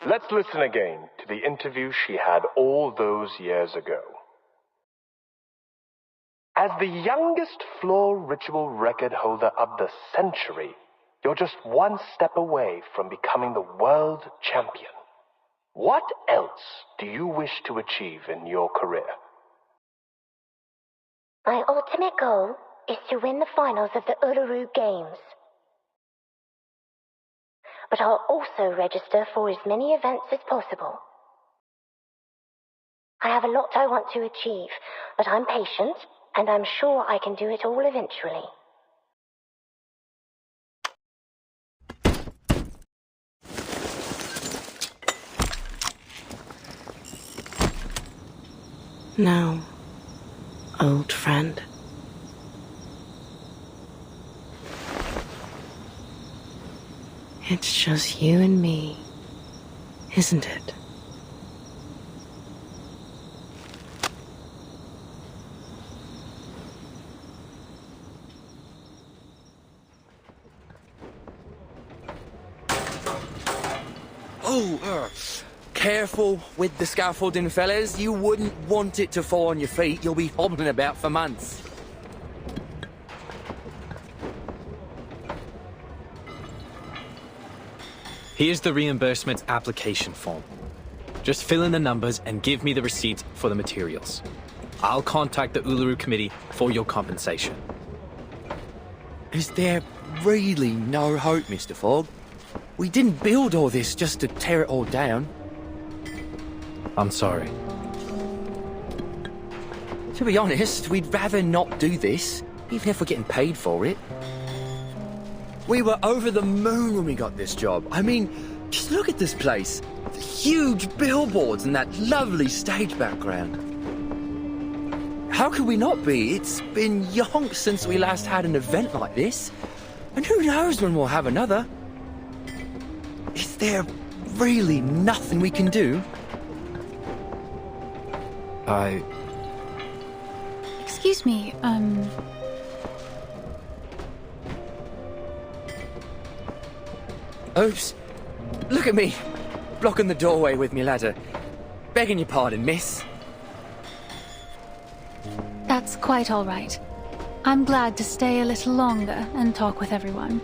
let's listen again to the interview she had all those years ago. As the youngest floor ritual record holder of the century, you're just one step away from becoming the world champion. What else do you wish to achieve in your career? My ultimate goal is to win the finals of the Uluru Games. But I'll also register for as many events as possible. I have a lot I want to achieve, but I'm patient, and I'm sure I can do it all eventually. Now, old friend. It's just you and me, isn't it? Careful with the scaffolding, fellas. You wouldn't want it to fall on your feet. You'll be hobbling about for months. Here's the reimbursement application form. Just fill in the numbers and give me the receipt for the materials. I'll contact the Uluru Committee for your compensation. Is there really no hope, Mr. Fogg? We didn't build all this just to tear it all down. I'm sorry. To be honest, we'd rather not do this, even if we're getting paid for it. We were over the moon when we got this job. I mean, just look at this place. The huge billboards and that lovely stage background. How could we not be? It's been yonks since we last had an event like this. And who knows when we'll have another. Is there really nothing we can do? Excuse me, Oops. Look at me, blocking the doorway with me ladder. Begging your pardon, miss. That's quite all right. I'm glad to stay a little longer and talk with everyone.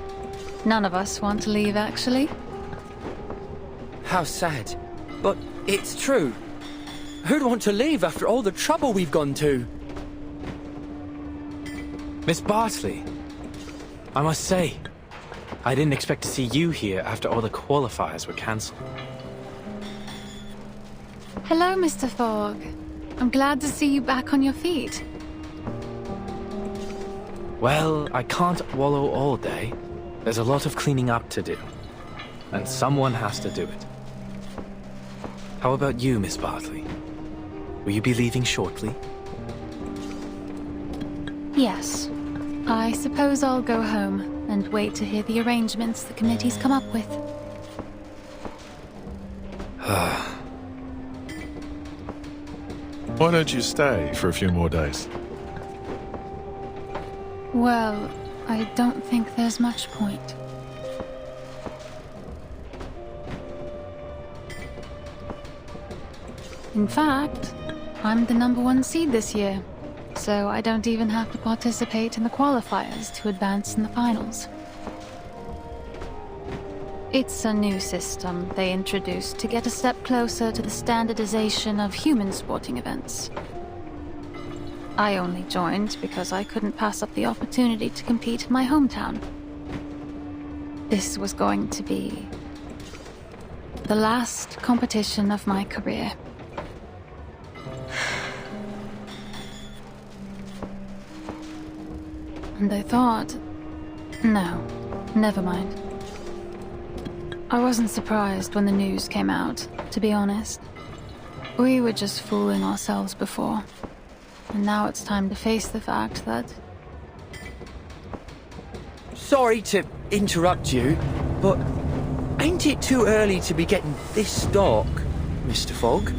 None of us want to leave, actually. How sad. But it's true. Who'd want to leave after all the trouble we've gone to? Miss Bartley, I must say, I didn't expect to see you here after all the qualifiers were cancelled. Hello, Mr. Fogg. I'm glad to see you back on your feet. Well, I can't wallow all day. There's a lot of cleaning up to do. And someone has to do it. How about you, Miss Bartley? Will you be leaving shortly? Yes. I suppose I'll go home and wait to hear the arrangements the committee's come up with. Why don't you stay for a few more days? Well, I don't think there's much point. In fact, I'm the #1 seed this year, so I don't even have to participate in the qualifiers to advance in the finals. It's a new system they introduced to get a step closer to the standardization of human sporting events. I only joined because I couldn't pass up the opportunity to compete in my hometown. This was going to be the last competition of my career. And I thought, no, never mind. I wasn't surprised when the news came out, to be honest. We were just fooling ourselves before. And now it's time to face the fact that... Sorry to interrupt you, but ain't it too early to be getting this dark, Mr. Fogg?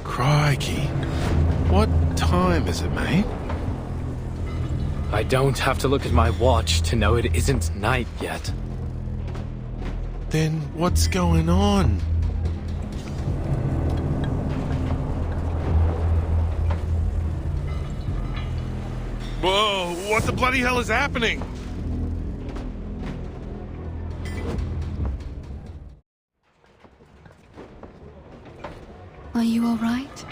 Crikey. What time is it, mate? I don't have to look at my watch to know it isn't night yet. Then what's going on? Whoa, what the bloody hell is happening? Are you all right?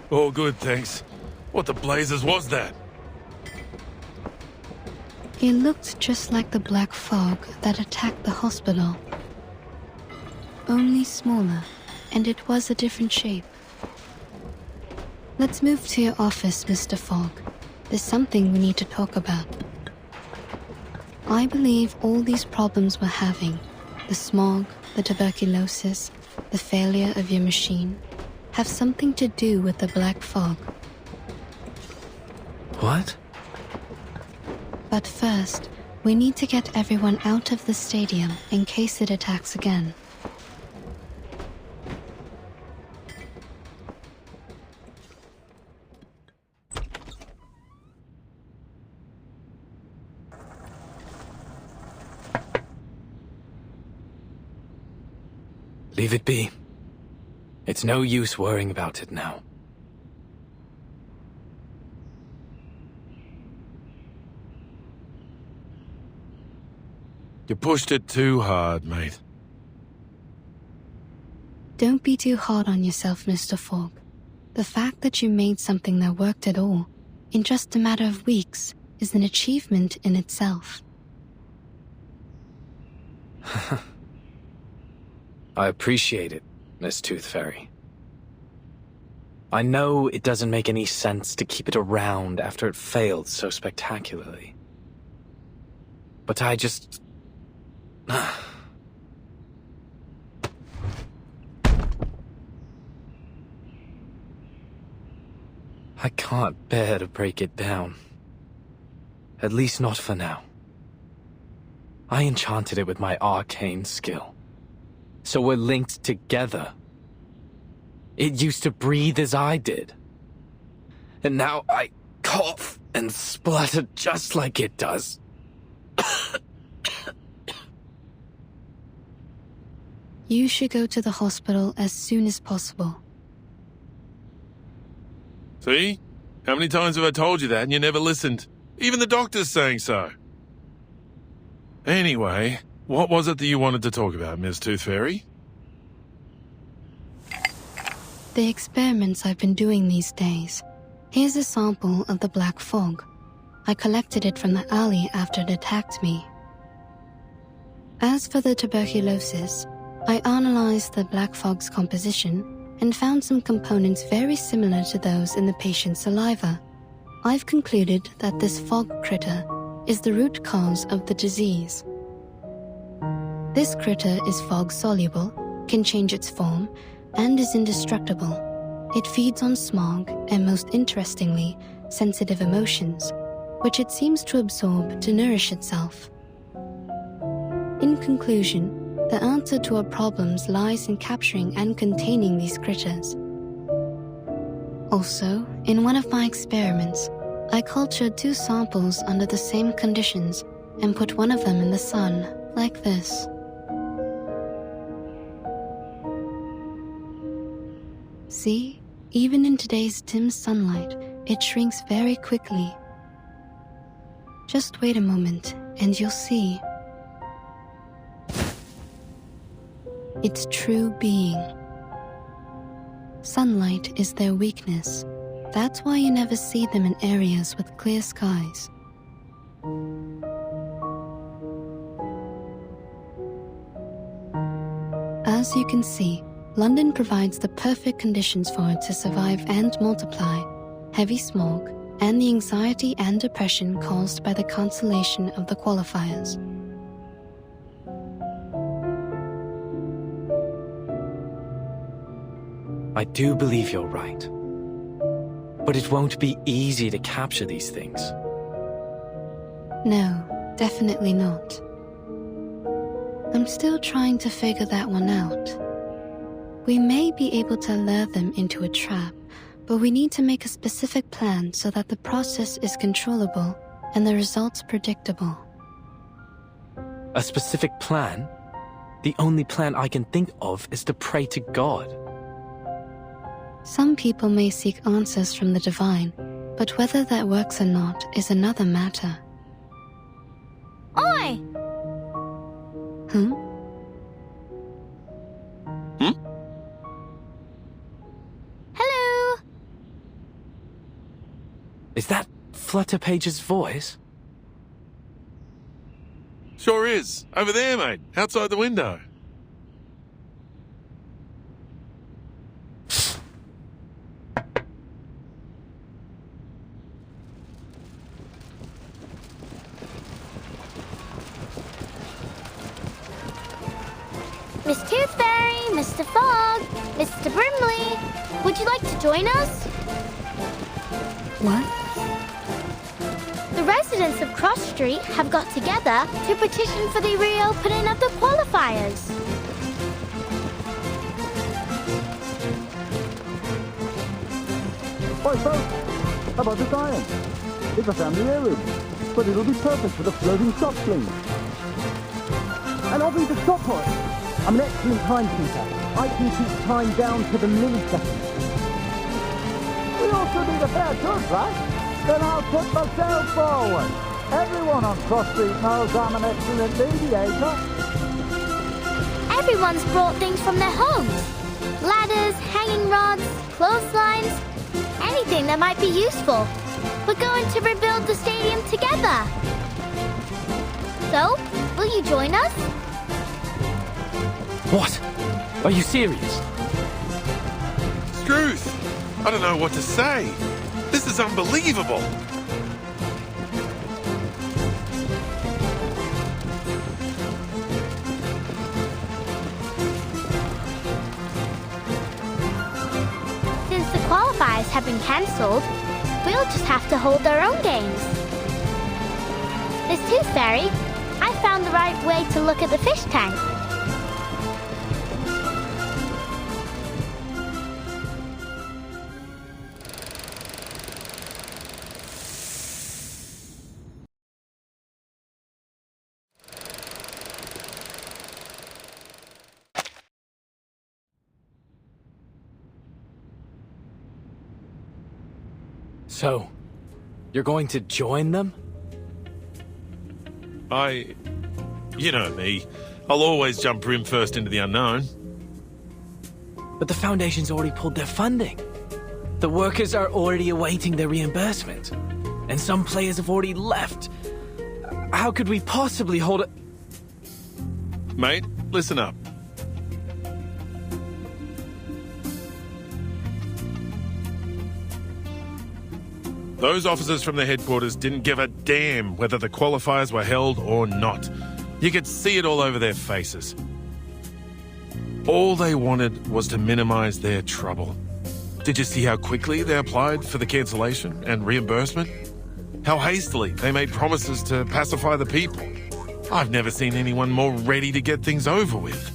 All good, thanks. What the blazes was that? It looked just like the black fog that attacked the hospital. Only smaller, and it was a different shape. Let's move to your office, Mr. Fogg. There's something we need to talk about. I believe all these problems we're having, the smog, the tuberculosis, the failure of your machine, have something to do with the black fog. What? But first, we need to get everyone out of the stadium in case it attacks again. Leave it be. It's no use worrying about it now. You pushed it too hard, mate. Don't be too hard on yourself, Mr. Fogg. The fact that you made something that worked at all, in just a matter of weeks, is an achievement in itself. I appreciate it, Miss Tooth Fairy. I know it doesn't make any sense to keep it around after it failed so spectacularly. But I just... I can't bear to break it down. At least not for now. I enchanted it with my arcane skill. So we're linked together. It used to breathe as I did. And now I cough and splutter just like it does. You should go to the hospital as soon as possible. See? How many times have I told you that and you never listened? Even the doctor's saying so. Anyway, what was it that you wanted to talk about, Miss Tooth Fairy? The experiments I've been doing these days. Here's a sample of the black fog. I collected it from the alley after it attacked me. As for the tuberculosis, I analyzed the black fog's composition and found some components very similar to those in the patient's saliva. I've concluded that this fog critter is the root cause of the disease. This critter is fog-soluble, can change its form, and is indestructible. It feeds on smog and, most interestingly, sensitive emotions, which it seems to absorb to nourish itself. In conclusion, the answer to our problems lies in capturing and containing these critters. Also, in one of my experiments, I cultured 2 samples under the same conditions and put one of them in the sun, like this. See? Even in today's dim sunlight, it shrinks very quickly. Just wait a moment, and you'll see. Its true being. Sunlight is their weakness. That's why you never see them in areas with clear skies. As you can see, London provides the perfect conditions for it to survive and multiply. Heavy smog, and the anxiety and depression caused by the cancellation of the qualifiers. I do believe you're right. But it won't be easy to capture these things. No, definitely not. I'm still trying to figure that one out. We may be able to lure them into a trap, but we need to make a specific plan so that the process is controllable and the results predictable. A specific plan? The only plan I can think of is to pray to God. Some people may seek answers from the divine, but whether that works or not is another matter. Oi! Hmm? Hello! Is that Flutterpage's voice? Sure is. Over there, mate. Outside the window. Miss Tooth Fairy, Mr. Fogg, Mr. Brimley, would you like to join us? What? The residents of Cross Street have got together to petition for the reopening of the qualifiers. Oi, folks! How about this iron? It's a family heirloom, but it'll be perfect for the floating shop fleet. And I'll be the stopwatch. I'm an excellent timekeeper. I can keep time down to the millisecond. We also need a fair judge, right? Then I'll put myself forward. Everyone on Cross Street knows I'm an excellent mediator. Everyone's brought things from their homes. Ladders, hanging rods, clotheslines, anything that might be useful. We're going to rebuild the stadium together. So, will you join us? What? Are you serious? Struth! I don't know what to say. This is unbelievable. Since the qualifiers have been cancelled, we'll just have to hold our own games. Miss Tooth Fairy, I found the right way to look at the fish tank. So, you're going to join them? You know me. I'll always jump brim first into the unknown. But the Foundation's already pulled their funding. The workers are already awaiting their reimbursement. And some players have already left. How could we possibly hold it? Mate, listen up. Those officers from the headquarters didn't give a damn whether the qualifiers were held or not. You could see it all over their faces. All they wanted was to minimize their trouble. Did you see how quickly they applied for the cancellation and reimbursement? How hastily they made promises to pacify the people. I've never seen anyone more ready to get things over with.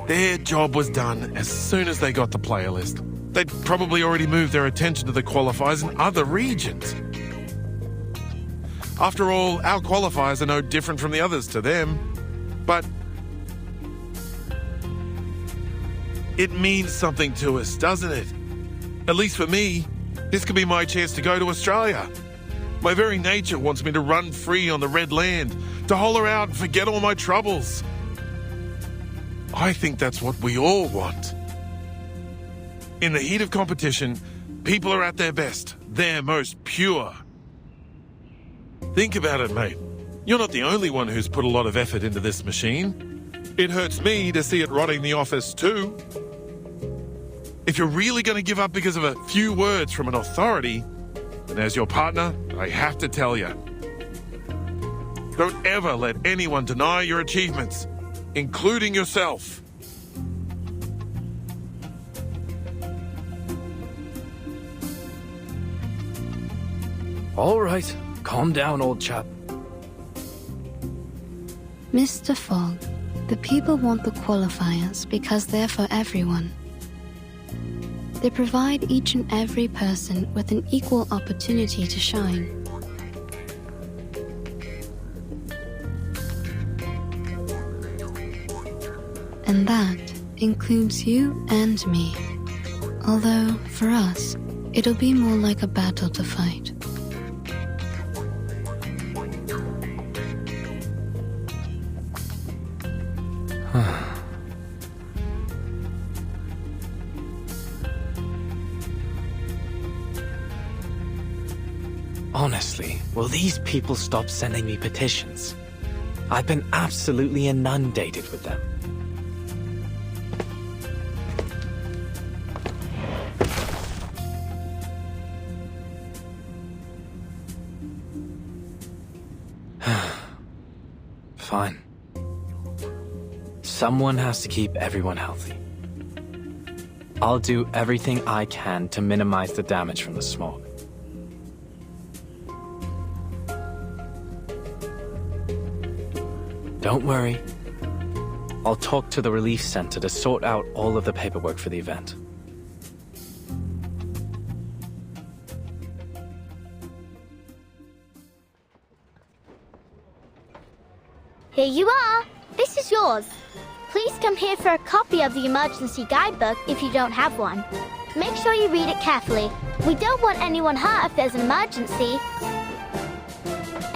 Their job was done as soon as they got the player list. They'd probably already moved their attention to the qualifiers in other regions. After all, our qualifiers are no different from the others to them. But it means something to us, doesn't it? At least for me, this could be my chance to go to Australia. My very nature wants me to run free on the Red Land, to holler out and forget all my troubles. I think that's what we all want. In the heat of competition, people are at their best, their most pure. Think about it, mate. You're not the only one who's put a lot of effort into this machine. It hurts me to see it rotting the office too. If you're really going to give up because of a few words from an authority, then as your partner, I have to tell you. Don't ever let anyone deny your achievements, including yourself. All right, calm down, old chap. Mr. Fogg, the people want the qualifiers because they're for everyone. They provide each and every person with an equal opportunity to shine. And that includes you and me. Although, for us, it'll be more like a battle to fight. Honestly, will these people stop sending me petitions? I've been absolutely inundated with them. Fine. Someone has to keep everyone healthy. I'll do everything I can to minimize the damage from the smog. Don't worry. I'll talk to the relief center to sort out all of the paperwork for the event. Here you are. This is yours. Please come here for a copy of the emergency guidebook if you don't have one. Make sure you read it carefully. We don't want anyone hurt if there's an emergency.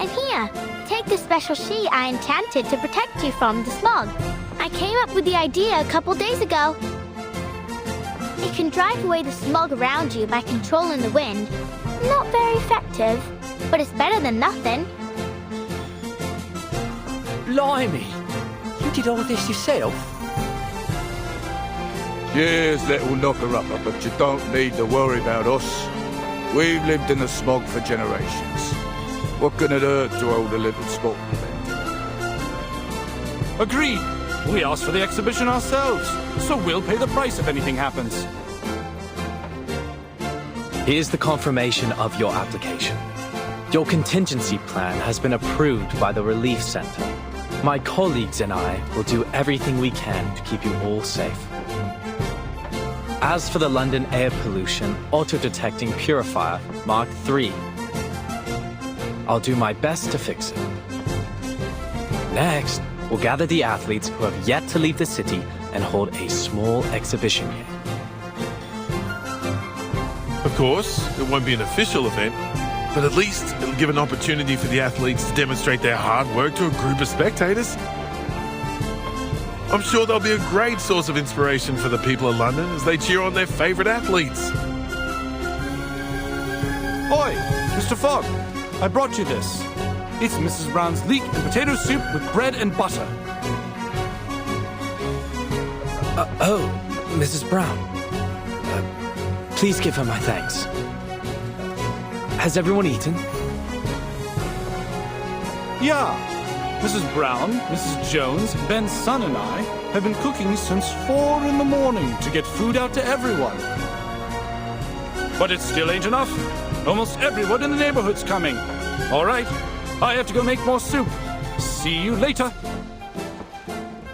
And here, take this special sheet I enchanted to protect you from the smog. I came up with the idea a couple days ago. It can drive away the smog around you by controlling the wind. Not very effective, but it's better than nothing. Blimey! You did all this yourself? Yes, little knocker-upper, but you don't need to worry about us. We've lived in the smog for generations. What can it hurt to hold a little sport event? Agreed. We asked for the exhibition ourselves, so we'll pay the price if anything happens. Here's the confirmation of your application. Your contingency plan has been approved by the Relief Center. My colleagues and I will do everything we can to keep you all safe. As for the London air pollution auto-detecting purifier Mark III, I'll do my best to fix it. Next, we'll gather the athletes who have yet to leave the city and hold a small exhibition game. Of course, it won't be an official event, but at least it'll give an opportunity for the athletes to demonstrate their hard work to a group of spectators. I'm sure they'll be a great source of inspiration for the people of London as they cheer on their favourite athletes. Oi, Mr. Fogg, I brought you this. It's Mrs. Brown's leek and potato soup with bread and butter. Oh, Mrs. Brown. Please give her my thanks. Has everyone eaten? Yeah. Mrs. Brown, Mrs. Jones, Ben's son and I have been cooking since 4 in the morning to get food out to everyone. But it still ain't enough. Almost everyone in the neighborhood's coming. All right, I have to go make more soup. See you later.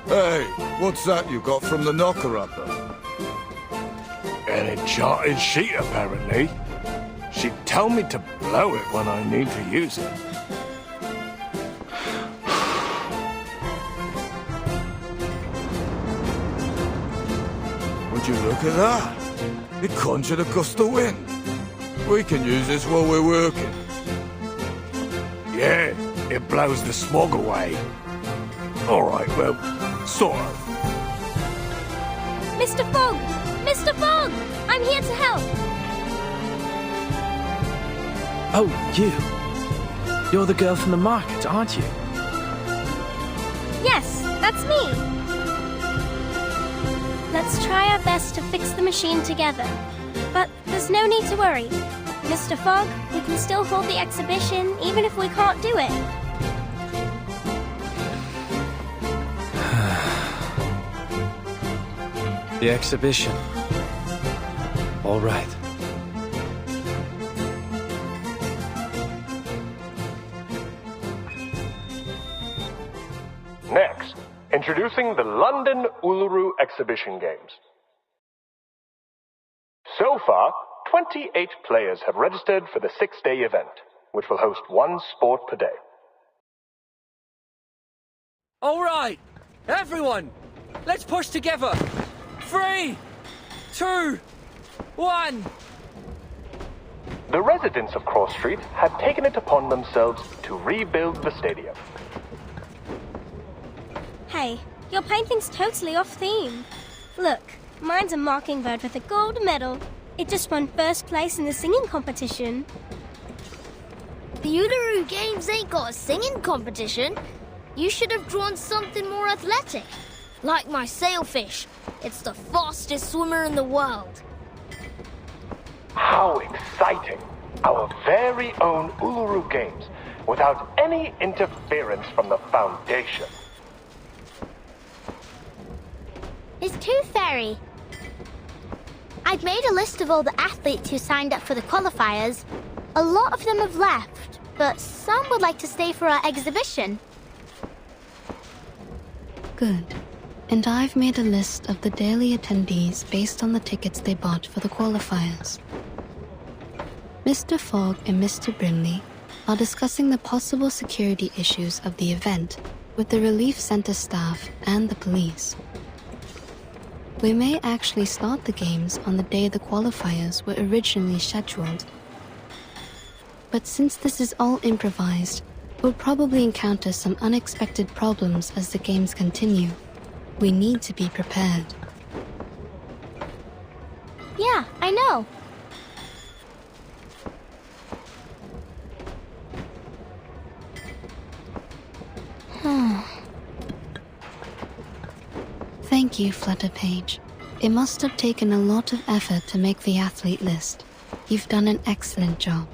Hey, what's that you got from the knocker-upper? An enchanted sheet, apparently. She'd tell me to blow it when I need to use it. Would you look at that? It conjured a gust of wind. We can use this while we're working. Yeah, it blows the smog away. All right, well, sort of. Mr. Fogg! Mr. Fogg! I'm here to help! Oh, you. You're the girl from the market, aren't you? Yes, that's me. Let's try our best to fix the machine together. But there's no need to worry. Mr. Fogg, we can still hold the exhibition even if we can't do it. The exhibition. All right. Next, introducing the London Uluru Exhibition Games. So So far, 28 players have registered for the 6-day event, which will host one sport per day. All right, everyone, let's push together. 3, 2, 1. The residents of Cross Street have taken it upon themselves to rebuild the stadium. Hey, your painting's totally off theme. Look, mine's a mockingbird with a gold medal. It just won first place in the singing competition. The Uluru Games ain't got a singing competition. You should have drawn something more athletic. Like my sailfish. It's the fastest swimmer in the world. How exciting! Our very own Uluru Games, without any interference from the Foundation. It's Tooth Fairy. I've made a list of all the athletes who signed up for the qualifiers. A lot of them have left, but some would like to stay for our exhibition. Good. And I've made a list of the daily attendees based on the tickets they bought for the qualifiers. Mr. Fogg and Mr. Brimley are discussing the possible security issues of the event with the Relief Center staff and the police. We may actually start the games on the day the qualifiers were originally scheduled. But since this is all improvised, we'll probably encounter some unexpected problems as the games continue. We need to be prepared. Yeah, I know. Thank you, Flutterpage. It must have taken a lot of effort to make the athlete list. You've done an excellent job.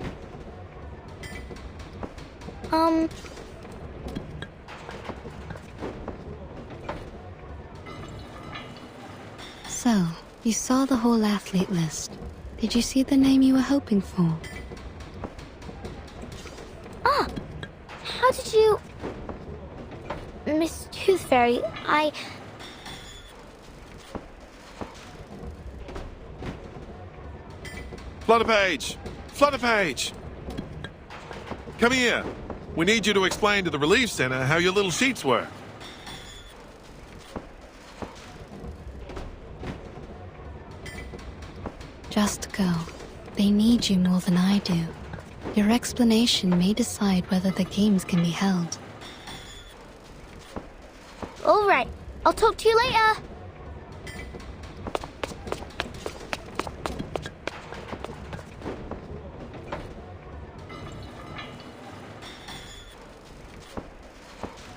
So, you saw the whole athlete list. Did you see the name you were hoping for? Ah! How did you... Miss Tooth Fairy, Flutterpage! Flutterpage! Come here. We need you to explain to the Relief Center how your little sheets work. Just go. They need you more than I do. Your explanation may decide whether the games can be held. All right. I'll talk to you later.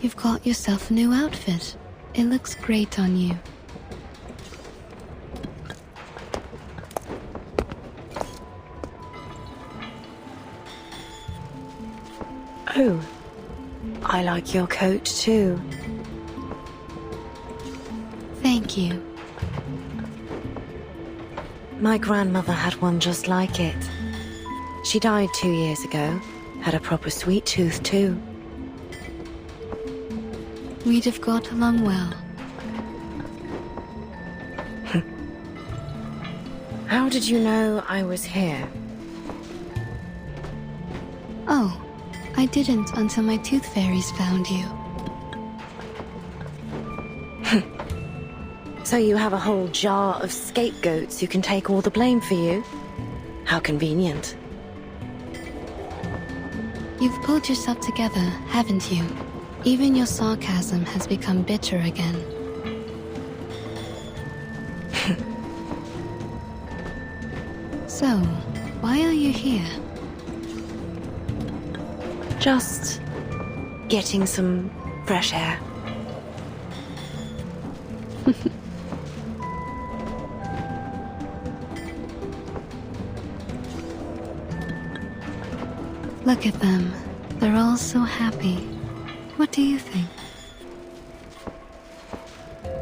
You've got yourself a new outfit. It looks great on you. Oh, I like your coat too. Thank you. My grandmother had one just like it. She died 2 years ago. Had a proper sweet tooth too. We'd have got along well. How did you know I was here? Oh, I didn't until my tooth fairies found you. So you have a whole jar of scapegoats who can take all the blame for you? How convenient. You've pulled yourself together, haven't you? Even your sarcasm has become bitter again. So, why are you here? Just getting some fresh air. Look at them. They're all so happy. What do you think?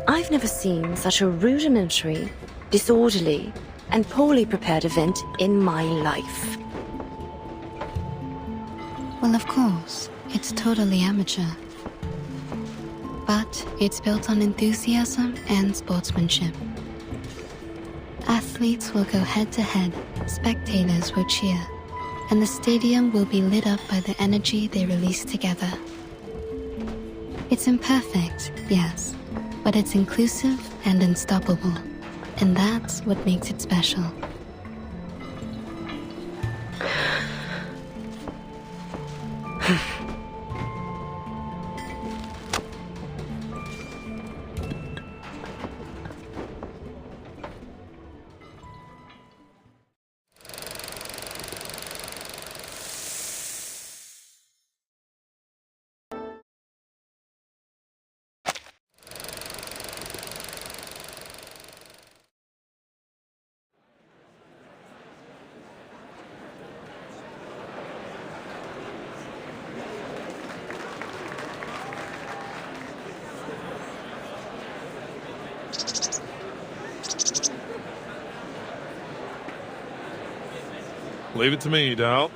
I've never seen such a rudimentary, disorderly, and poorly prepared event in my life. Well, of course, it's totally amateur. But it's built on enthusiasm and sportsmanship. Athletes will go head-to-head, spectators will cheer, and the stadium will be lit up by the energy they release together. It's imperfect, yes, but it's inclusive and unstoppable, and that's what makes it special. Leave it to me, Dal.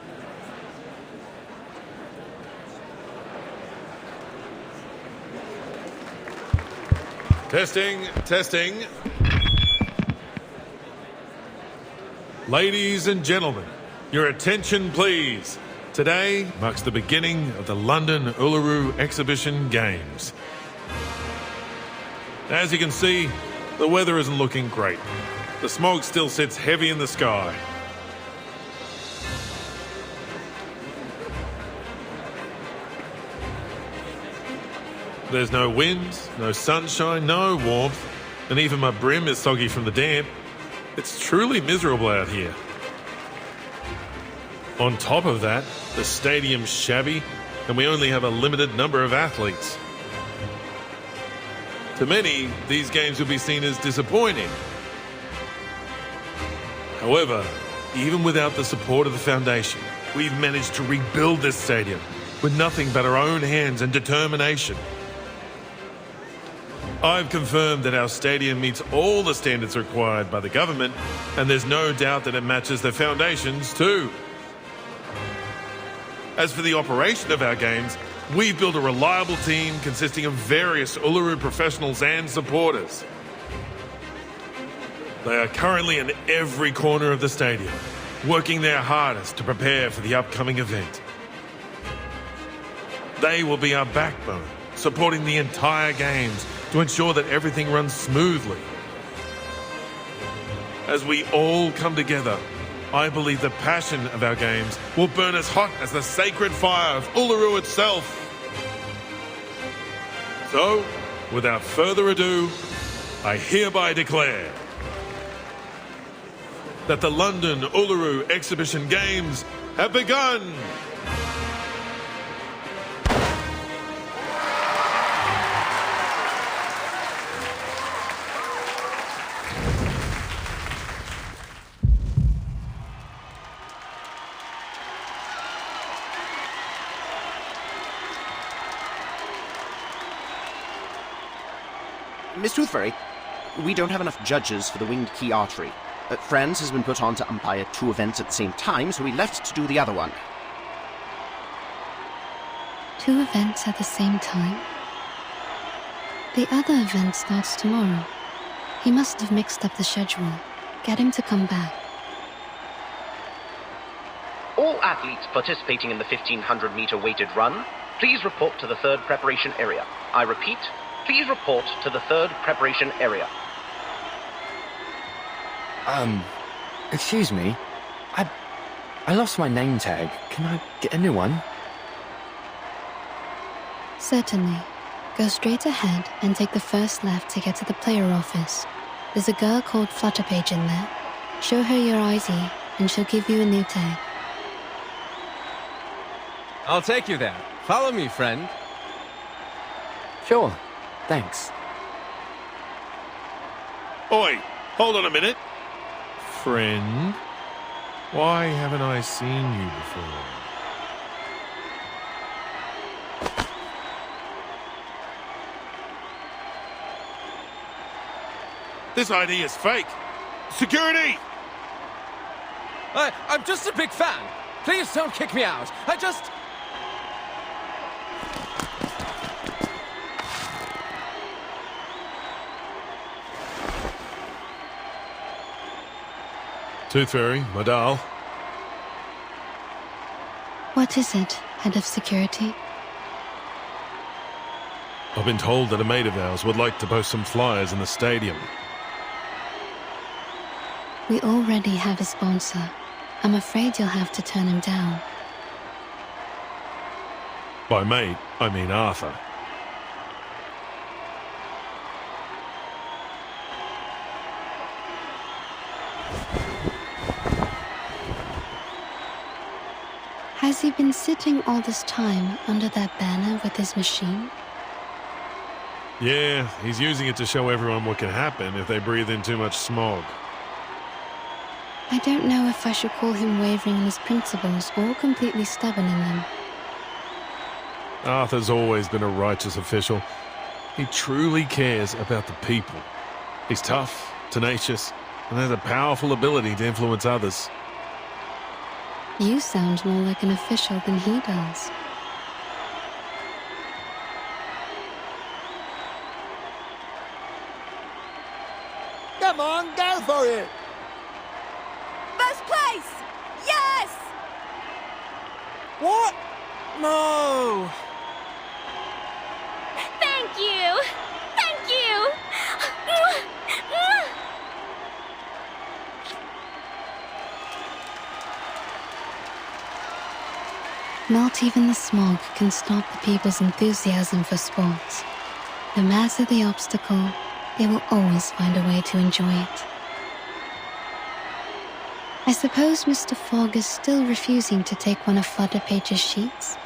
Testing, testing. Ladies and gentlemen, your attention please. Today marks the beginning of the London Uluru Exhibition Games. As you can see, the weather isn't looking great. The smog still sits heavy in the sky. There's no wind, no sunshine, no warmth, and even my brim is soggy from the damp. It's truly miserable out here. On top of that, the stadium's shabby, and we only have a limited number of athletes. To many, these games will be seen as disappointing. However, even without the support of the Foundation, we've managed to rebuild this stadium with nothing but our own hands and determination. I've confirmed that our stadium meets all the standards required by the government, and there's no doubt that it matches the Foundation's too. As for the operation of our games, we've built a reliable team consisting of various Uluru professionals and supporters. They are currently in every corner of the stadium, working their hardest to prepare for the upcoming event. They will be our backbone, supporting the entire games to ensure that everything runs smoothly. As we all come together, I believe the passion of our games will burn as hot as the sacred fire of Uluru itself. So, without further ado, I hereby declare that the London Uluru Exhibition Games have begun! Miss Toothfairy, we don't have enough judges for the winged key archery. Franz has been put on to umpire 2 events at the same time, so we left to do the other one. 2 events at the same time? The other event starts tomorrow. He must have mixed up the schedule. Get him to come back. All athletes participating in the 1500-meter weighted run, please report to the 3rd preparation area. I repeat, please report to the 3rd preparation area. Excuse me. I lost my name tag. Can I get a new one? Certainly. Go straight ahead and take the first left to get to the player office. There's a girl called Flutterpage in there. Show her your ID and she'll give you a new tag. I'll take you there. Follow me, friend. Sure. Thanks. Oi, hold on a minute. Friend, why haven't I seen you before? This ID is fake. Security! I'm just a big fan. Please don't kick me out. Tooth Fairy, my doll. What is it, Head of Security? I've been told that a mate of ours would like to post some flyers in the stadium. We already have a sponsor. I'm afraid you'll have to turn him down. By mate, I mean Arthur. Has he been sitting all this time under that banner with his machine? Yeah, he's using it to show everyone what can happen if they breathe in too much smog. I don't know if I should call him wavering in his principles or completely stubborn in them. Arthur's always been a righteous official. He truly cares about the people. He's tough, tenacious, and has a powerful ability to influence others. You sound more like an official than he does. Come on, go for it! First place! Yes! What? No! Thank you! Thank you! Not even the smog can stop the people's enthusiasm for sports. No matter the obstacle, they will always find a way to enjoy it. I suppose Mr. Fogg is still refusing to take one of Flutterpage's sheets?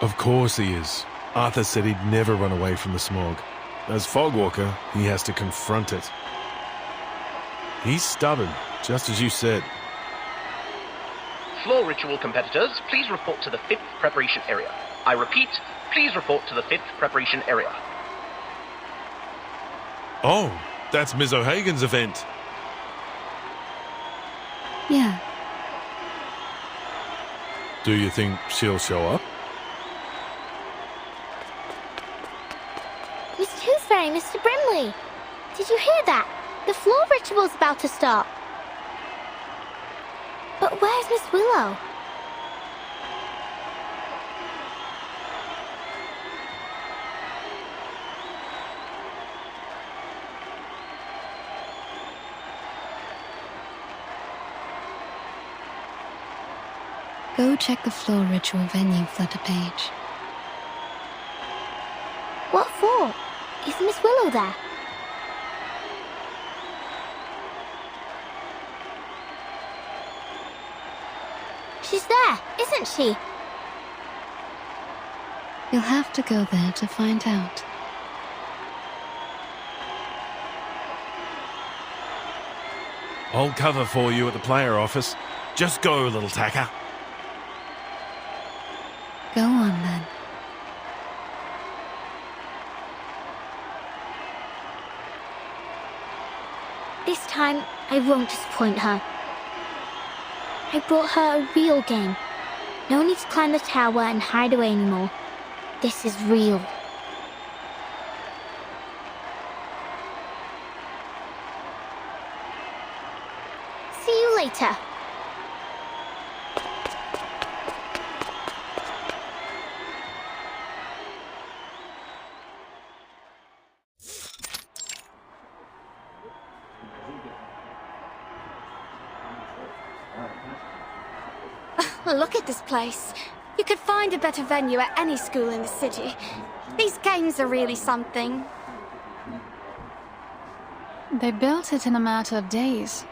Of course he is. Arthur said he'd never run away from the smog. As Fogwalker, he has to confront it. He's stubborn, just as you said. Floor ritual competitors, please report to the 5th preparation area. I repeat, please report to the 5th preparation area. Oh, that's Ms. O'Hagan's event. Yeah. Do you think she'll show up? Miss Tooth Fairy, Mr. Brimley. Did you hear that? The floor ritual's about to start. But where's Miss Willow? Go check the floor ritual venue, Flutterpage. What for? Is Miss Willow there? She's there, isn't she? You'll have to go there to find out. I'll cover for you at the player office. Just go, little tacker. Go on, then. This time, I won't disappoint her. I brought her a real game. No need to climb the tower and hide away anymore. This is real. See you later. Look at this place. You could find a better venue at any school in the city. These games are really something. They built it in a matter of days.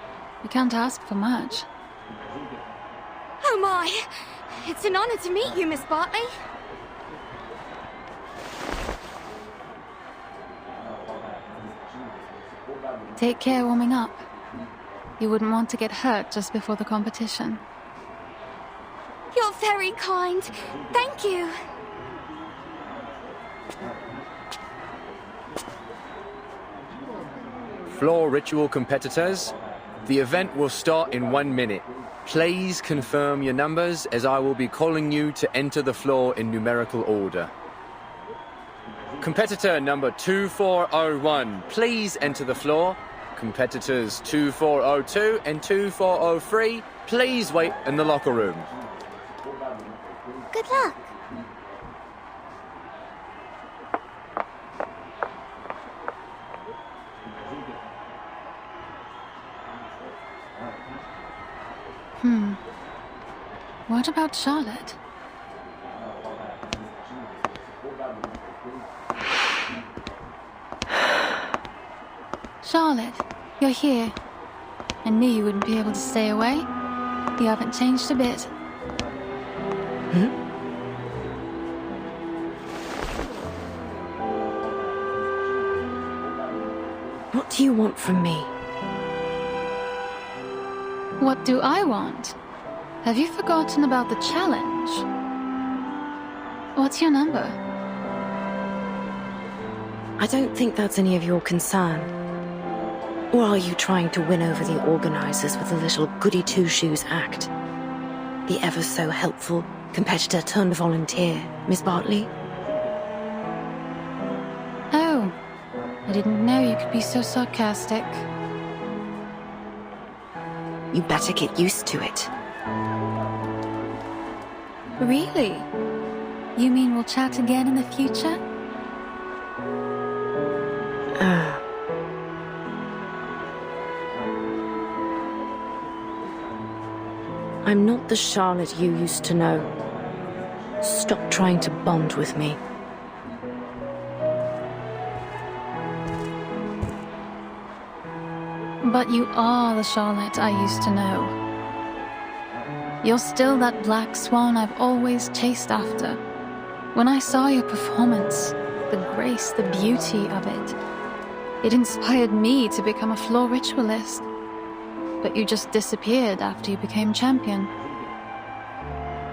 You can't ask for much. Oh my! It's an honor to meet you, Miss Bartley. Take care warming up. You wouldn't want to get hurt just before the competition. You're very kind. Thank you. Floor ritual competitors, the event will start in 1 minute. Please confirm your numbers as I will be calling you to enter the floor in numerical order. Competitor number 2401, please enter the floor. Competitors 2402 and 2403, please wait in the locker room. Good luck. What about Charlotte? Charlotte, you're here. I knew you wouldn't be able to stay away. You haven't changed a bit. What do you want from me? What do I want? Have you forgotten about the challenge? What's your number? I don't think that's any of your concern. Or are you trying to win over the organizers with a little goody-two-shoes act? The ever-so-helpful competitor-turned-volunteer, Miss Bartley? Oh, I didn't know you could be so sarcastic. You better get used to it. Really? You mean we'll chat again in the future? I'm not the Charlotte you used to know. Stop trying to bond with me. But you are the Charlotte I used to know. You're still that black swan I've always chased after. When I saw your performance, the grace, the beauty of it inspired me to become a floor ritualist. But you just disappeared after you became champion.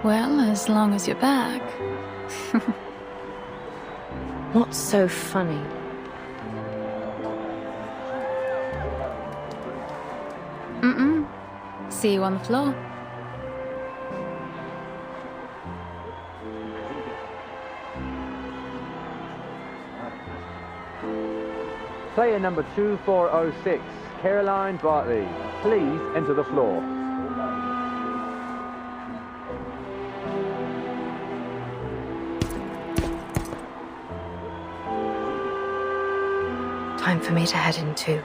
Well, as long as you're back. What's so funny? See you on the floor. Player number 2406, Caroline Bartley. Please enter the floor. Time for me to head in too.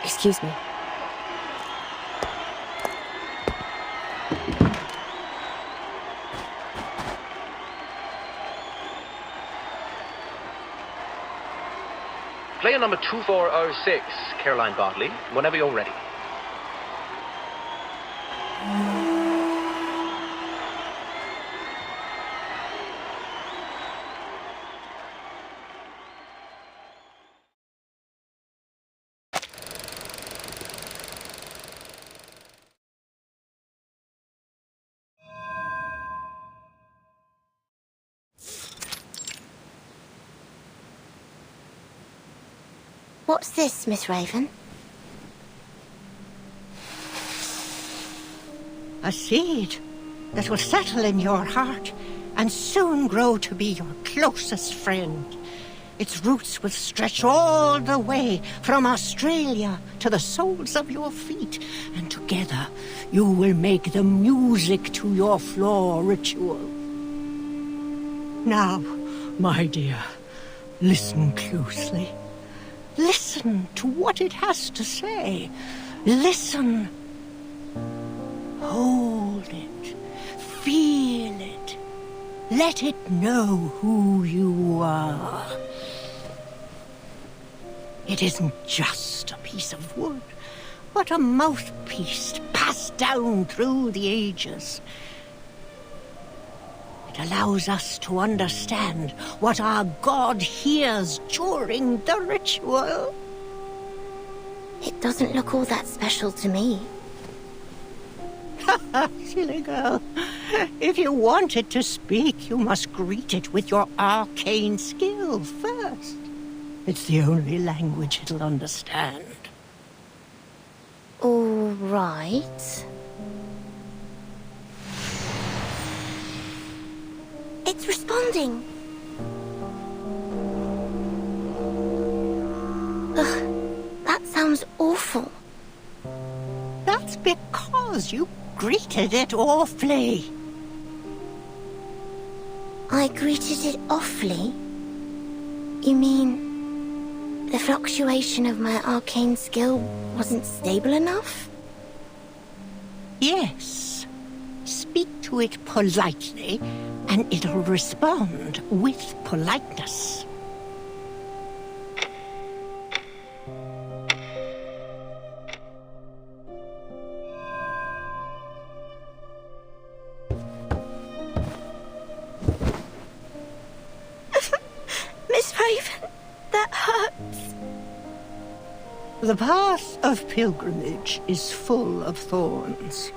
Excuse me. Player number 2406, Caroline Bartley, whenever you're ready. What's this, Miss Raven? A seed that will settle in your heart and soon grow to be your closest friend. Its roots will stretch all the way from Australia to the soles of your feet, and together you will make the music to your floor ritual. Now, my dear, listen closely. Listen to what it has to say. Listen. Hold it. Feel it. Let it know who you are. It isn't just a piece of wood, but a mouthpiece passed down through the ages. It allows us to understand what our God hears during the ritual. It doesn't look all that special to me. Silly girl. If you want it to speak, you must greet it with your arcane skill first. It's the only language it'll understand. All right. It's responding. Ugh, that sounds awful. That's because you greeted it awfully. I greeted it awfully? You mean the fluctuation of my arcane skill wasn't stable enough? Yes. Speak to it politely, and it'll respond with politeness. Miss Raven, that hurts. The path of pilgrimage is full of thorns.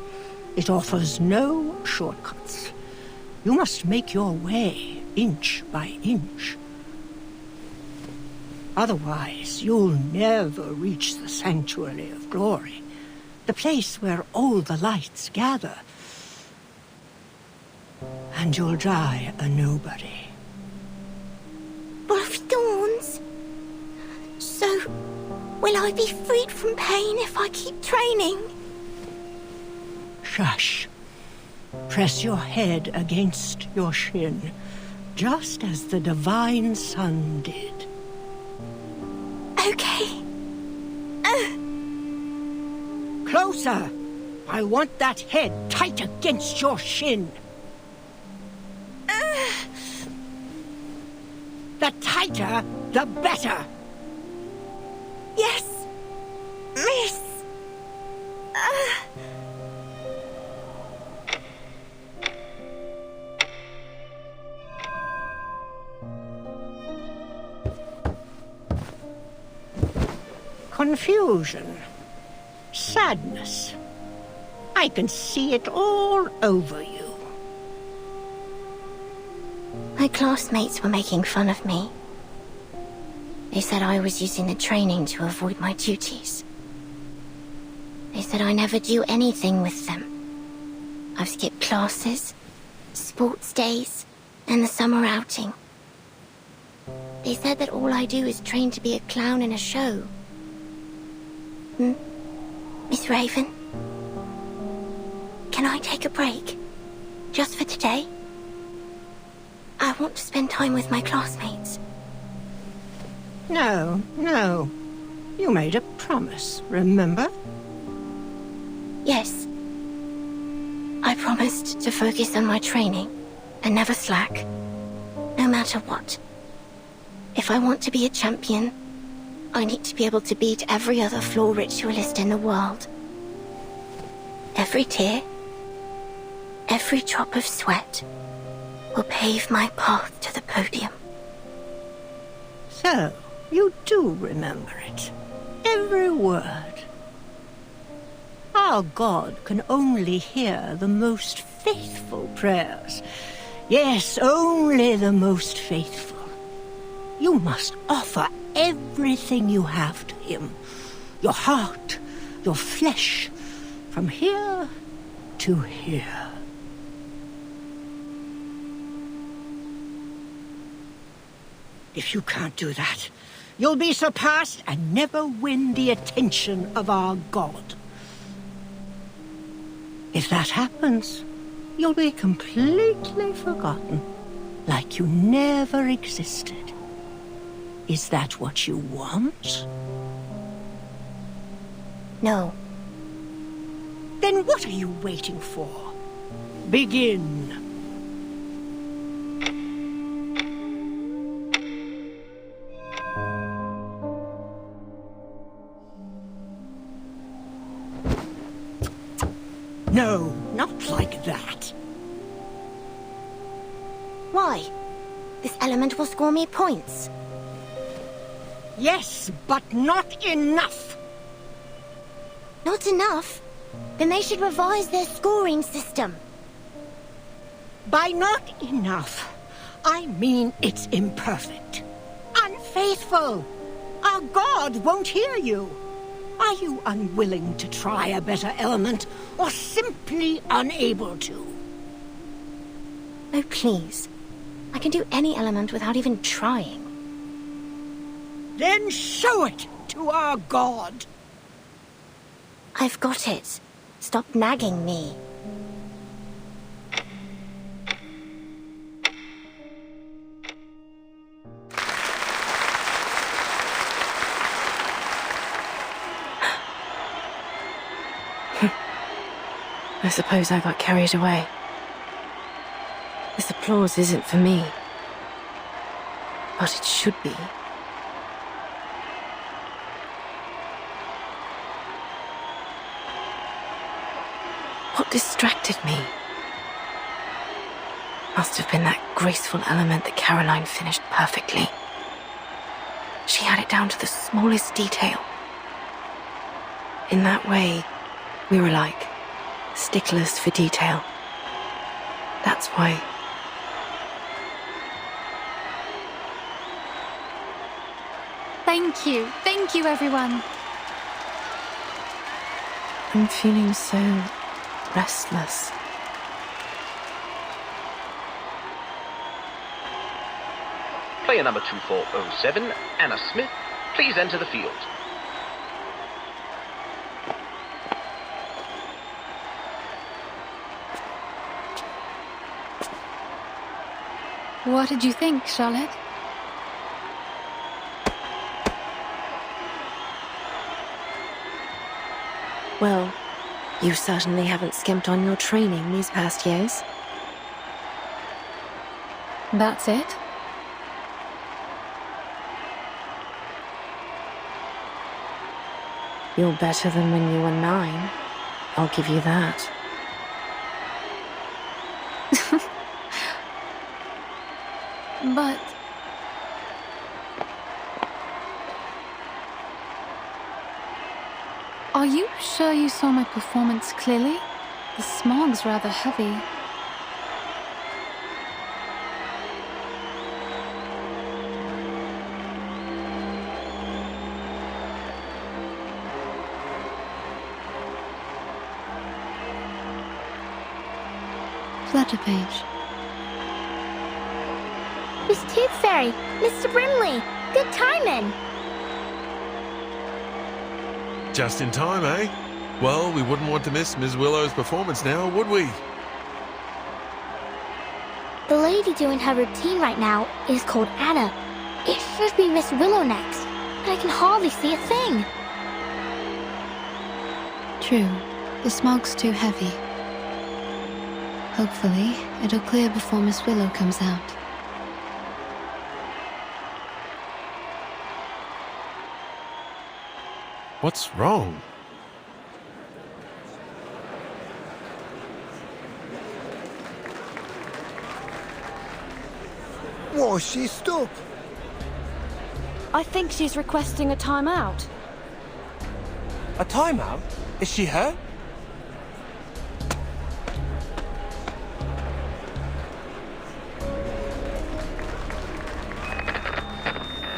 It offers no shortcuts. You must make your way inch by inch. Otherwise, you'll never reach the Sanctuary of Glory, the place where all the lights gather. And you'll die a nobody. Full of thorns? So, will I be freed from pain if I keep training? Shush. Press your head against your shin, just as the divine sun did. Okay. Closer! I want that head tight against your shin. The tighter, the better. Yes, miss. Confusion. Sadness. I can see it all over you. My classmates were making fun of me. They said I was using the training to avoid my duties. They said I never do anything with them. I've skipped classes, sports days, and the summer outing. They said that all I do is train to be a clown in a show. Miss Raven? Can I take a break? Just for today? I want to spend time with my classmates. No, no. You made a promise, remember? Yes. I promised to focus on my training and never slack, no matter what. If I want to be a champion, I need to be able to beat every other floor ritualist in the world. Every tear, every drop of sweat will pave my path to the podium. So, you do remember it. Every word. Our God can only hear the most faithful prayers. Yes, only the most faithful. You must offer everything you have to him. Your heart, your flesh, from here to here. If you can't do that, you'll be surpassed and never win the attention of our God. If that happens, you'll be completely forgotten, like you never existed. Is that what you want? No. Then what are you waiting for? Begin. No, not like that. Why? This element will score me points. Yes, but not enough. Not enough? Then they should revise their scoring system. By not enough, I mean it's imperfect. Unfaithful. Our God won't hear you. Are you unwilling to try a better element, or simply unable to? Oh, please. I can do any element without even trying. Then show it to our god. I've got it. Stop nagging me. I suppose I got carried away. This applause isn't for me. But it should be. What distracted me? Must have been that graceful element that Caroline finished perfectly. She had it down to the smallest detail. In that way, we were like sticklers for detail. That's why. Thank you everyone. I'm feeling so restless. Player number 2407, Anna Smith, please enter the field. What did you think, Charlotte? Well, you certainly haven't skimped on your training these past years. That's it? You're better than when you were 9. I'll give you that. But... Are you sure you saw my performance clearly? The smog's rather heavy. Flutter page. Miss Tooth Fairy, Mr. Brimley, good timing. Just in time, eh? Well, we wouldn't want to miss Ms. Willow's performance now, would we? The lady doing her routine right now is called Anna. It should be Miss Willow next, but I can hardly see a thing. True, the smog's too heavy. Hopefully, it'll clear before Miss Willow comes out. What's wrong? Why, she's stuck. I think she's requesting a timeout. A timeout? Is she hurt?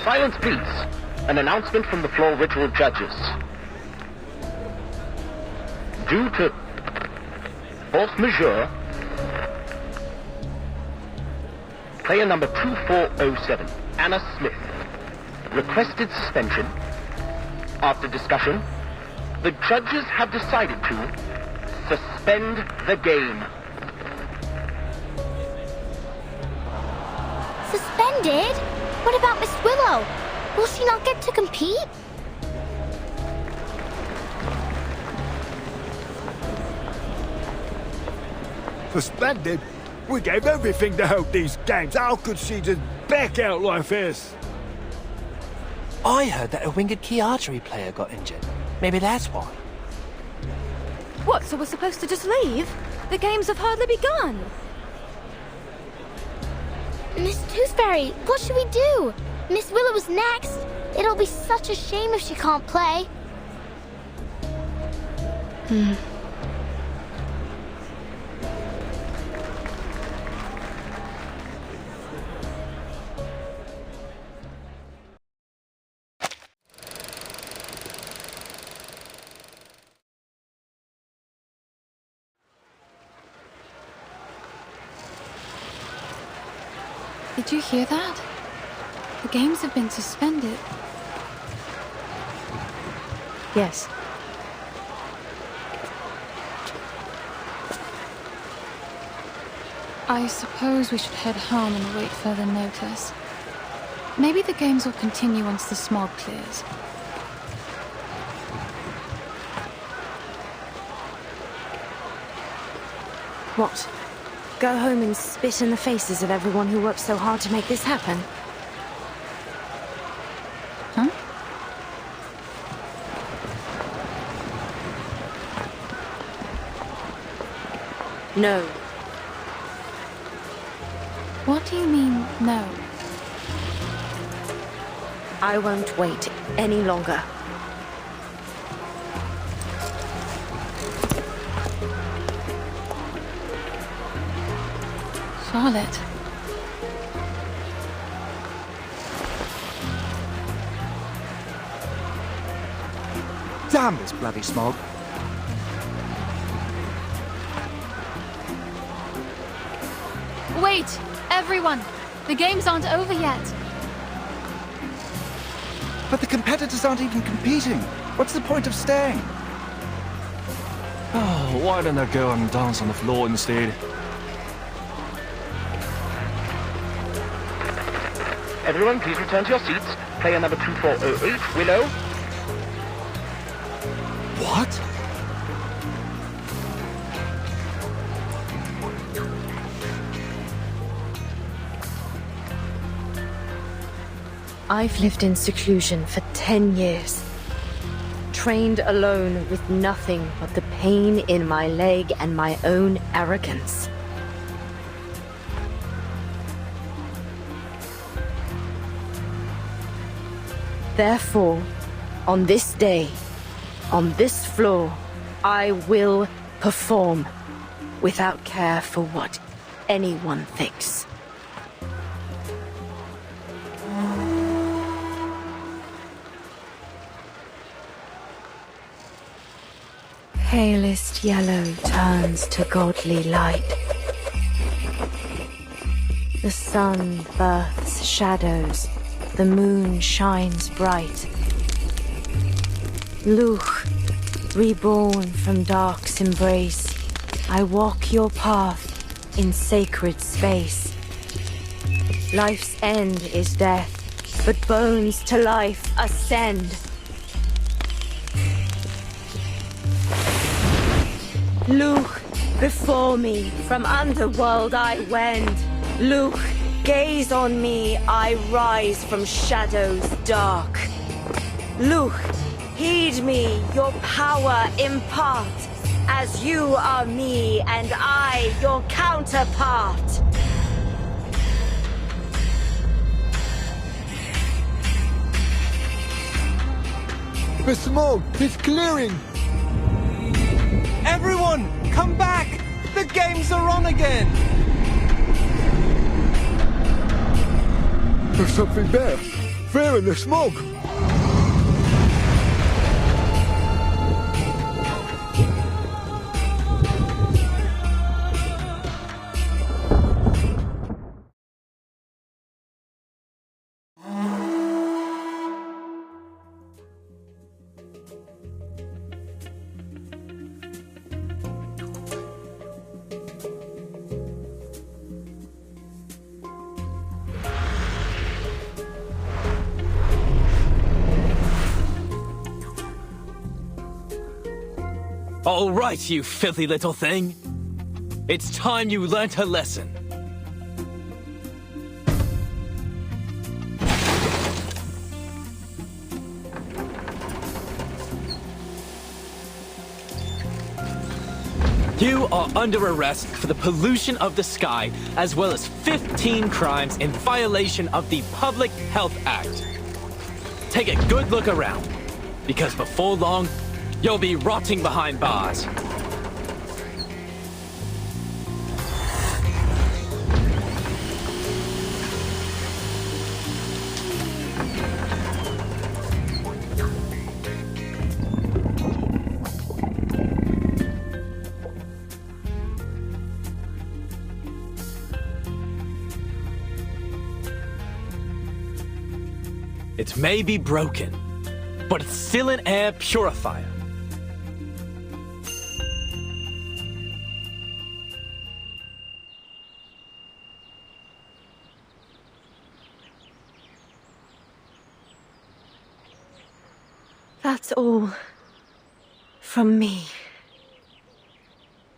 Silence, please. An announcement from the floor ritual judges. Due to force majeure, player number 2407, Anna Smith, requested suspension. After discussion, the judges have decided to suspend the game. Suspended? What about Miss Willow? Will she not get to compete? Suspended? We gave everything to help these games. How could she just back out like this? I heard that a winged key archery player got injured. Maybe that's why. What, so we're supposed to just leave? The games have hardly begun. Miss Tooth Fairy, what should we do? Miss Willow is next. It'll be such a shame if she can't play. Did you hear that? The games have been suspended. Yes. I suppose we should head home and await further notice. Maybe the games will continue once the smog clears. What? Go home and spit in the faces of everyone who worked so hard to make this happen? Huh? No. What do you mean, no? I won't wait any longer. Charlotte. Damn this bloody smog. Wait! Everyone! The games aren't over yet! But the competitors aren't even competing. What's the point of staying? Oh, why don't I go and dance on the floor instead? Everyone, please return to your seats. Player number 2408, Willow. What? I've lived in seclusion for 10 years. Trained alone with nothing but the pain in my leg and my own arrogance. Therefore, on this day, on this floor, I will perform without care for what anyone thinks. Palest yellow turns to godly light. The sun births shadows, the moon shines bright. Luch, reborn from dark's embrace, I walk your path in sacred space. Life's end is death, but bones to life ascend. Luch, before me, from underworld I wend. Luch, gaze on me, I rise from shadows dark. Luch, heed me, your power impart, as you are me and I your counterpart. The smoke is clearing! Everyone, come back! The games are on again! There's something there. There in the smoke. All right, you filthy little thing. It's time you learnt a lesson. You are under arrest for the pollution of the sky, as well as 15 crimes in violation of the Public Health Act. Take a good look around, because before long, you'll be rotting behind bars. It may be broken, but it's still an air purifier. That's all from me.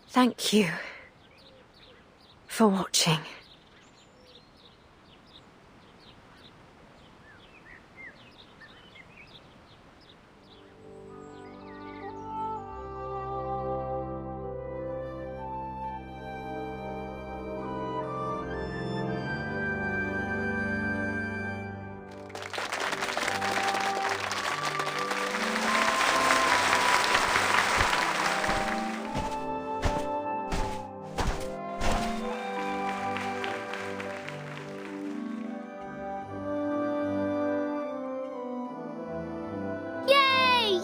Thank you for watching. Yay!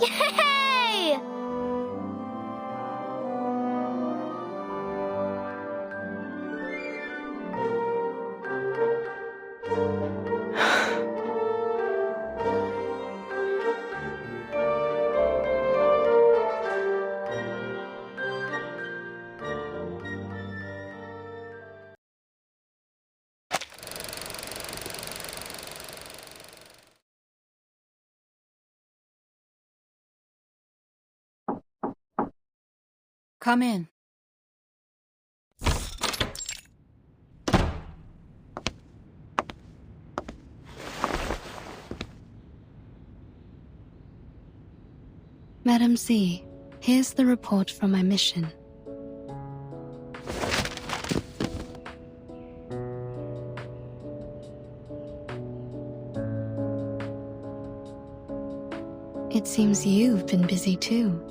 Come in. Madam Z, here's the report from my mission. It seems you've been busy too.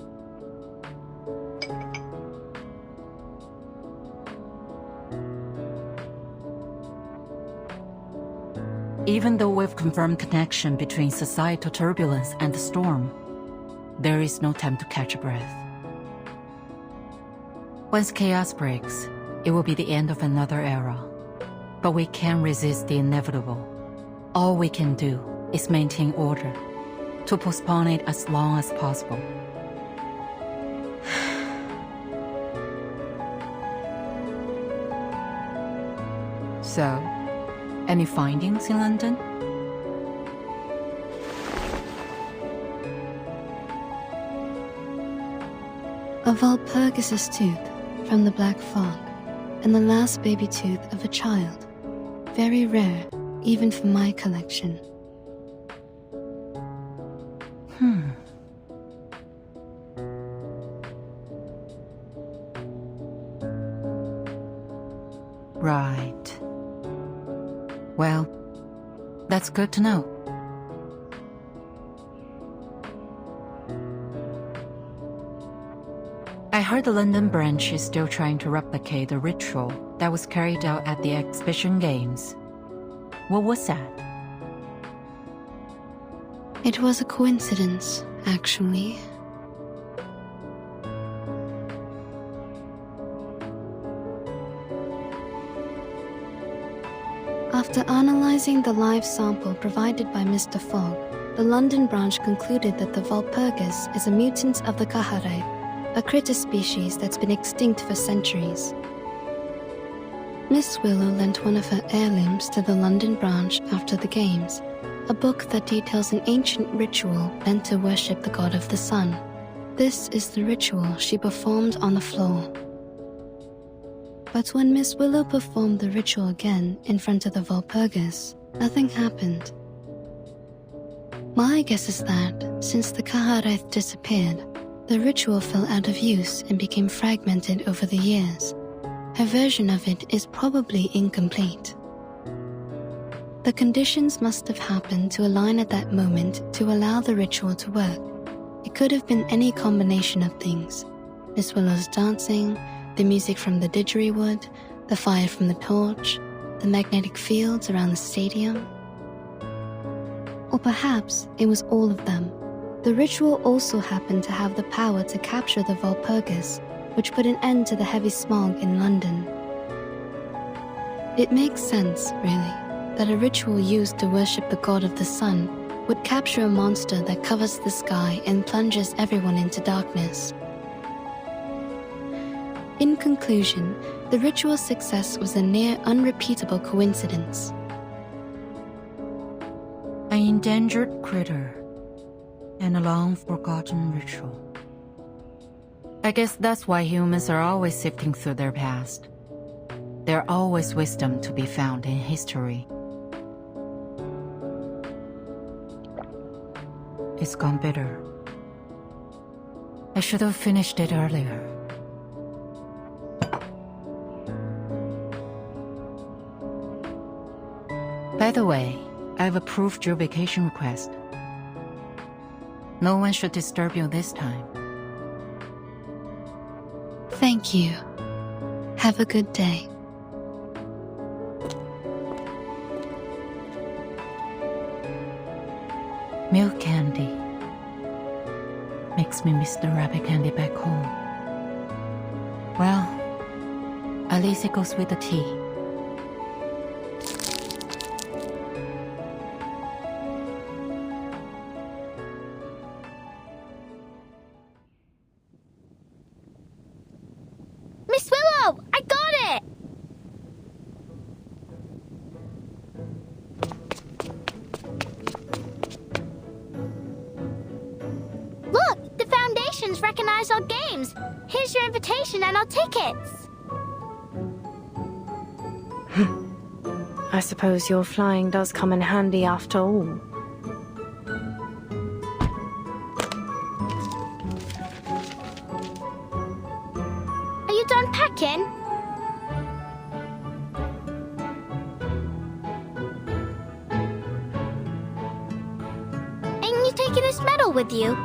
Even though we've confirmed connection between societal turbulence and the storm, there is no time to catch a breath. Once chaos breaks, it will be the end of another era. But we can't resist the inevitable. All we can do is maintain order, to postpone it as long as possible. So, any findings in London? A Walpurgis tooth from the Black Fog, and the last baby tooth of a child. Very rare, even for my collection. Right. Well, that's good to know. I heard the London branch is still trying to replicate the ritual that was carried out at the exhibition games. What was that? It was a coincidence, actually. After analyzing the live sample provided by Mr. Fogg, the London branch concluded that the Walpurgis is a mutant of the Kaharai, a critter species that's been extinct for centuries. Miss Willow lent one of her heirlooms to the London branch after the games, a book that details an ancient ritual meant to worship the god of the sun. This is the ritual she performed on the floor. But when Miss Willow performed the ritual again in front of the Walpurgis, nothing happened. My guess is that, since the Kaharaith disappeared, the ritual fell out of use and became fragmented over the years. Her version of it is probably incomplete. The conditions must have happened to align at that moment to allow the ritual to work. It could have been any combination of things. Miss Willow's dancing, the music from the didgeridoo, the fire from the torch, the magnetic fields around the stadium. Or perhaps it was all of them. The ritual also happened to have the power to capture the Walpurgis, which put an end to the heavy smog in London. It makes sense, really, that a ritual used to worship the god of the sun would capture a monster that covers the sky and plunges everyone into darkness. In conclusion, the ritual's success was a near unrepeatable coincidence. An endangered critter and a long-forgotten ritual. I guess that's why humans are always sifting through their past. There's always wisdom to be found in history. It's gone bitter. I should have finished it earlier. By the way, I've approved your vacation request. No one should disturb you this time. Thank you. Have a good day. Milk candy makes me miss the rabbit candy back home. Well, at least it goes with the tea. Miss Willow! I got it! Look! The Foundation's recognized our games! Here's your invitation and our tickets! I suppose your flying does come in handy after all. Are you done packing? Ain't you taking this medal with you?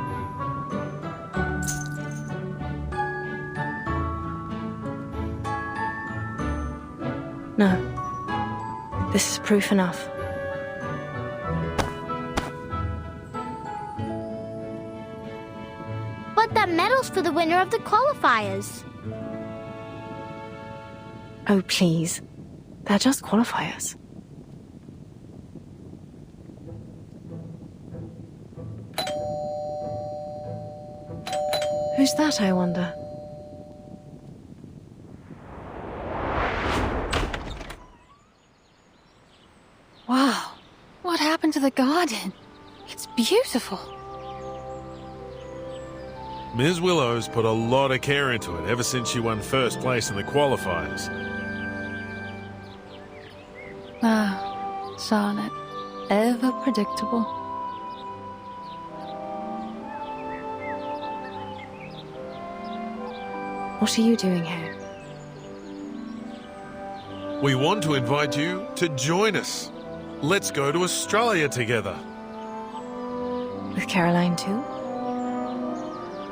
No. This is proof enough. But that medal's for the winner of the qualifiers. Oh, please. They're just qualifiers. Who's that, I wonder? Wow, what happened to the garden? It's beautiful. Ms. Willow's put a lot of care into it ever since she won first place in the qualifiers. Ah, Charlotte. Ever predictable. What are you doing here? We want to invite you to join us. Let's go to Australia together. With Caroline too?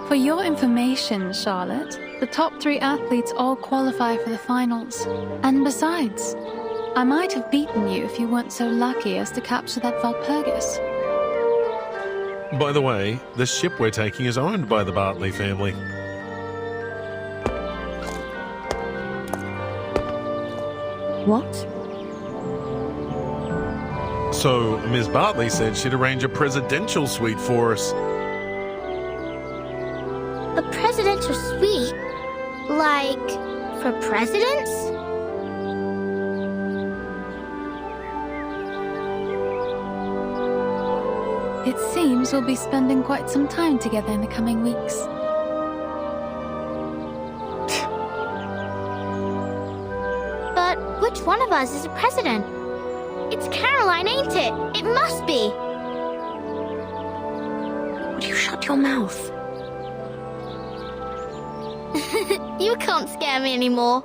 For your information, Charlotte, the top 3 athletes all qualify for the finals. And besides, I might have beaten you if you weren't so lucky as to capture that Valpurgis. By the way, the ship we're taking is owned by the Bartley family. What? So, Ms. Bartley said she'd arrange a presidential suite for us. A presidential suite? Like, for presidents? It seems we'll be spending quite some time together in the coming weeks. But which one of us is a president? It's Caroline, ain't it? It must be! Would you shut your mouth? You can't scare me anymore.